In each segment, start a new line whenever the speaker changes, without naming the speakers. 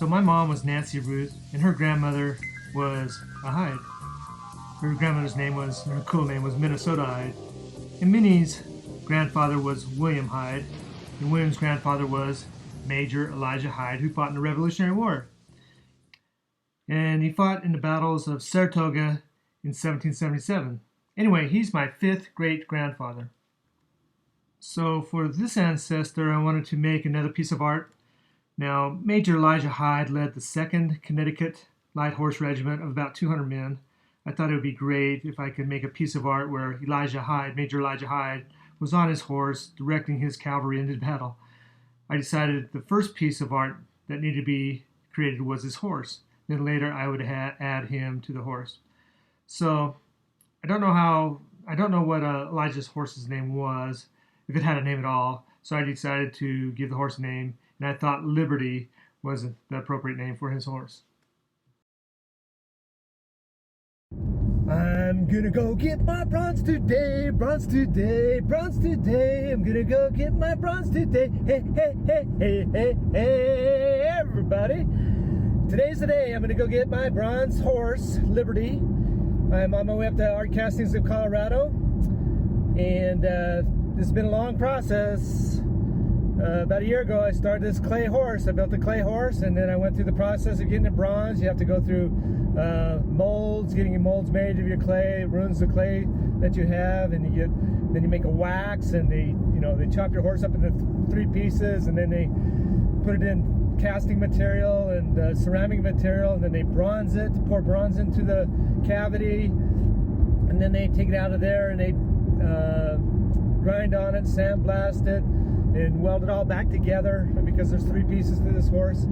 So my mom was Nancy Ruth, and her grandmother was a Hyde. Her grandmother's name was, her cool name was Minnesota Hyde. And Minnie's grandfather was William Hyde, and William's grandfather was Major Elijah Hyde, who fought in the Revolutionary War. And he fought in the battles of Saratoga in 1777. Anyway, he's my fifth great-grandfather. So for this ancestor, I wanted to make another piece of art. Now, Major Elijah Hyde led the 2nd Connecticut Light Horse Regiment of about 200 men. I thought it would be great if I could make a piece of art where Major Elijah Hyde, was on his horse directing his cavalry into battle. I decided the first piece of art that needed to be created was his horse. Then later I would add him to the horse. So I don't know what Elijah's horse's name was, if it had a name at all. So I decided to give the horse a name, and I thought Liberty was the appropriate name for his horse. I'm gonna go get my bronze today, bronze today, bronze today. I'm gonna go get my bronze today. Hey, hey, hey, hey, hey, hey, everybody. Today's the day I'm gonna go get my bronze horse, Liberty. I'm on my way up to Art Castings of Colorado. And this has been a long process. About a year ago, I started this clay horse. I built a clay horse, and then I went through the process of getting it bronze. You have to go through molds, getting your molds made of your clay, ruins the clay that you have, and then you make a wax, and they chop your horse up into 3 pieces, and then they put it in casting material and ceramic material, and then they bronze it, pour bronze into the cavity, and then they take it out of there and they grind on it, sandblast it, and weld it all back together because there's 3 pieces to this horse.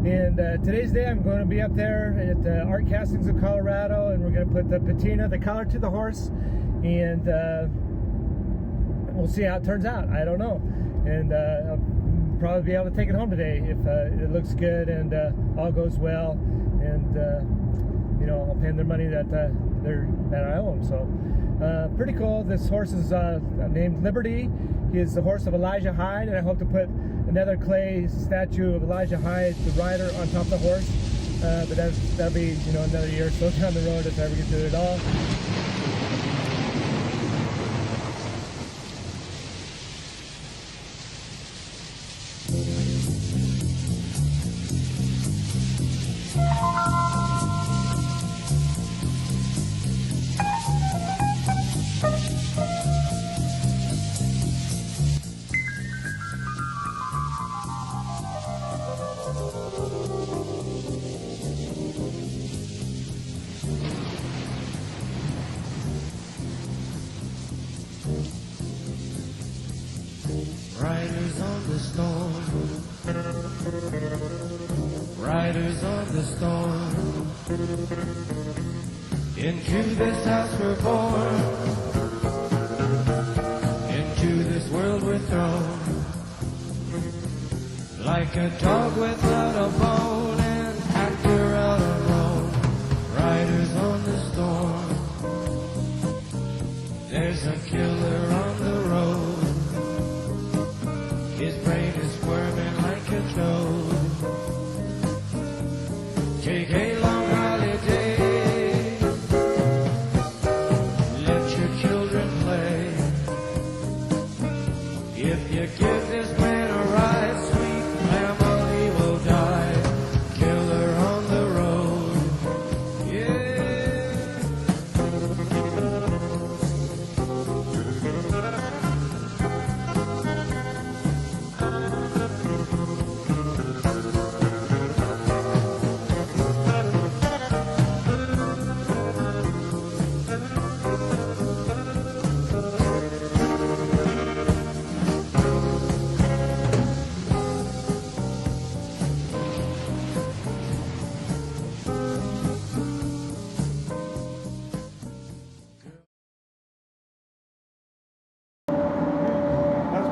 And today's day I'm going to be up there at Art Castings of Colorado, and we're going to put the patina, the color to the horse, and we'll see how it turns out. I don't know. And I'll probably be able to take it home today if it looks good and all goes well, and I'll pay them their money that I owe them. So pretty cool. This horse is named Liberty. He is the horse of Elijah Hyde, and I hope to put another clay statue of Elijah Hyde, the rider, on top of the horse. But that'll be another year or so down the road if I ever get to it all.
Riders on the storm, riders on the storm, into this house we're born, into this world we're thrown, like a dog without a bone, an actor out alone. Riders on the storm, there's a killer on the road. His brain is squirming like a toad. Take a long holiday. Let your children play. If you give this man a ride, sweet family will die. Killer on the road.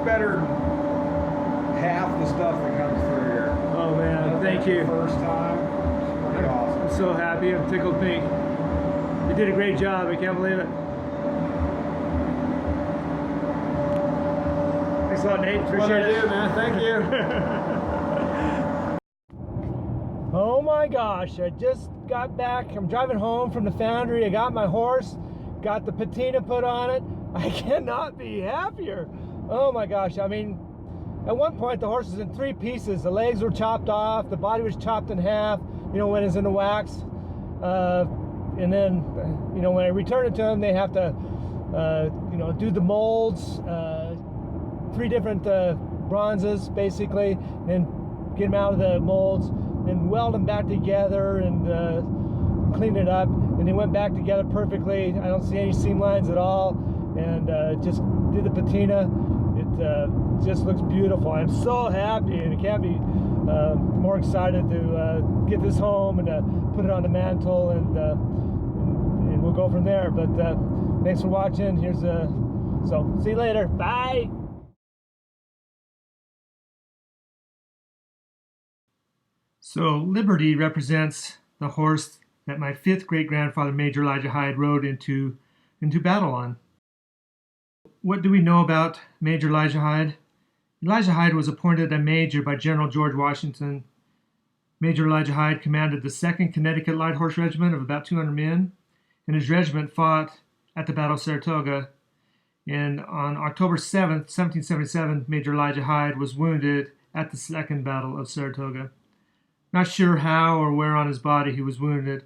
Better than half the stuff that comes through here.
Oh man, thank you.
First time, it's pretty awesome.
I'm so happy. I'm tickled pink. You did a great job. I can't believe it. Thanks a lot, Nate. Appreciate it.
What I do, man. Thank you.
Oh my gosh, I just got back. I'm driving home from the foundry. I got my horse, got the patina put on it. I cannot be happier. Oh my gosh, I mean, at one point the horse was in 3 pieces. The legs were chopped off, the body was chopped in half, when it's in the wax. And then, when I return it to them, they have to, do the molds, 3 different bronzes basically, then get them out of the molds, then weld them back together and clean it up, and they went back together perfectly. I don't see any seam lines at all, and just did the patina. It just looks beautiful. I'm so happy, and I can't be more excited to get this home and put it on the mantle, and we'll go from there. But thanks for watching. So see you later. Bye. So Liberty represents the horse that my 5th great-grandfather, Major Elijah Hyde, rode into battle on. What do we know about Major Elijah Hyde? Elijah Hyde was appointed a major by General George Washington. Major Elijah Hyde commanded the 2nd Connecticut Light Horse Regiment of about 200 men, and his regiment fought at the Battle of Saratoga. And on October 7th, 1777, Major Elijah Hyde was wounded at the 2nd Battle of Saratoga. Not sure how or where on his body he was wounded.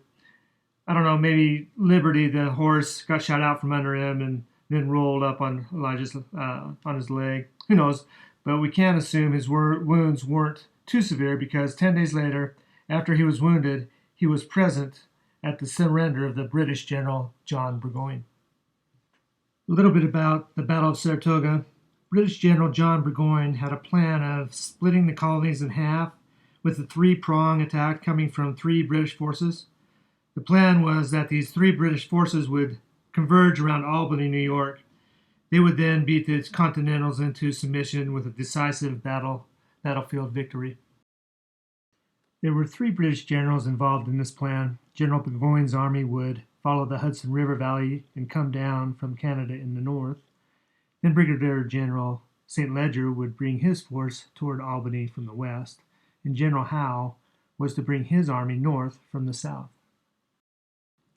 I don't know, maybe Liberty, the horse, got shot out from under him and then rolled up on Elijah's on his leg. Who knows? But we can assume his wounds weren't too severe, because 10 days later, after he was wounded, he was present at the surrender of the British General John Burgoyne. A little bit about the Battle of Saratoga. British General John Burgoyne had a plan of splitting the colonies in half, with a 3-prong attack coming from 3 British forces. The plan was that these 3 British forces would converge around Albany, New York. They would then beat the Continentals into submission with a decisive battlefield victory. There were 3 British generals involved in this plan. General Burgoyne's army would follow the Hudson River Valley and come down from Canada in the north. Then Brigadier General St. Leger would bring his force toward Albany from the west, and General Howe was to bring his army north from the south.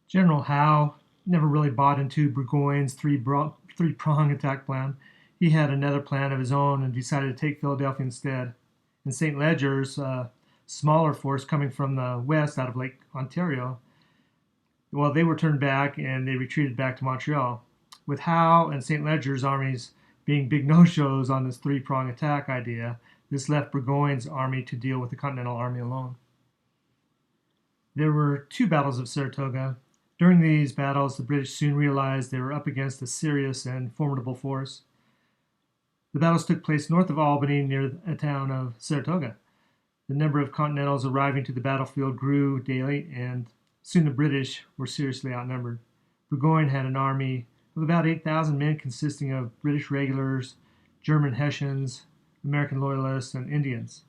General Howe never really bought into Burgoyne's 3-prong attack plan. He had another plan of his own and decided to take Philadelphia instead. And St. Leger's smaller force coming from the west out of Lake Ontario, well, they were turned back and they retreated back to Montreal. With Howe and St. Leger's armies being big no-shows on this 3-prong attack idea, this left Burgoyne's army to deal with the Continental Army alone. There were 2 battles of Saratoga. During these battles, the British soon realized they were up against a serious and formidable force. The battles took place north of Albany near the town of Saratoga. The number of Continentals arriving to the battlefield grew daily, and soon the British were seriously outnumbered. Burgoyne had an army of about 8,000 men consisting of British regulars, German Hessians, American loyalists, and Indians.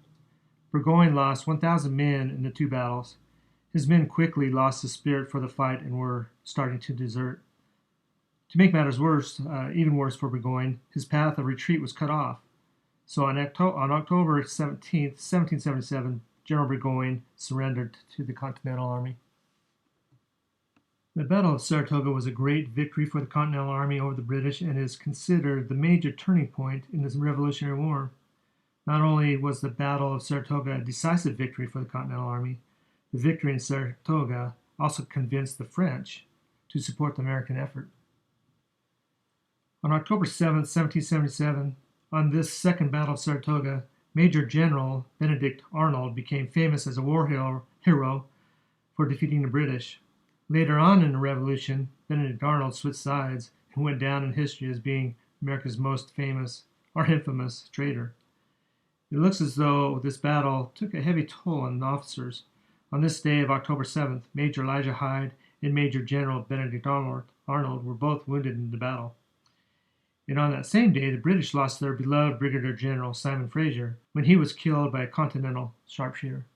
Burgoyne lost 1,000 men in the 2 battles. His men quickly lost the spirit for the fight and were starting to desert. To make matters worse, even worse for Burgoyne, his path of retreat was cut off. So on October 17, 1777, General Burgoyne surrendered to the Continental Army. The Battle of Saratoga was a great victory for the Continental Army over the British and is considered the major turning point in the Revolutionary War. Not only was the Battle of Saratoga a decisive victory for the Continental Army, the victory in Saratoga also convinced the French to support the American effort. On October 7, 1777, on this 2nd Battle of Saratoga, Major General Benedict Arnold became famous as a war hero for defeating the British. Later on in the Revolution, Benedict Arnold switched sides and went down in history as being America's most famous or infamous traitor. It looks as though this battle took a heavy toll on the officers. On this day of October 7th, Major Elijah Hyde and Major General Benedict Arnold were both wounded in the battle. And on that same day, the British lost their beloved Brigadier General Simon Fraser when he was killed by a Continental sharpshooter.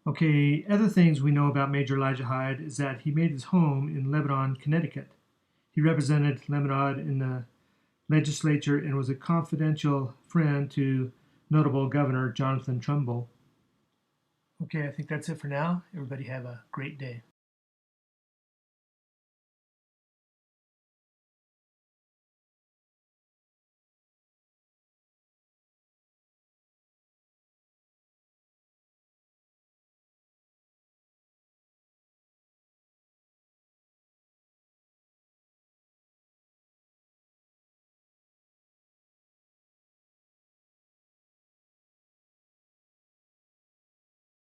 Okay, other things we know about Major Elijah Hyde is that he made his home in Lebanon, Connecticut. He represented Lebanon in the legislature and was a confidential friend to notable governor Jonathan Trumbull. Okay, I think that's it for now. Everybody have a great day.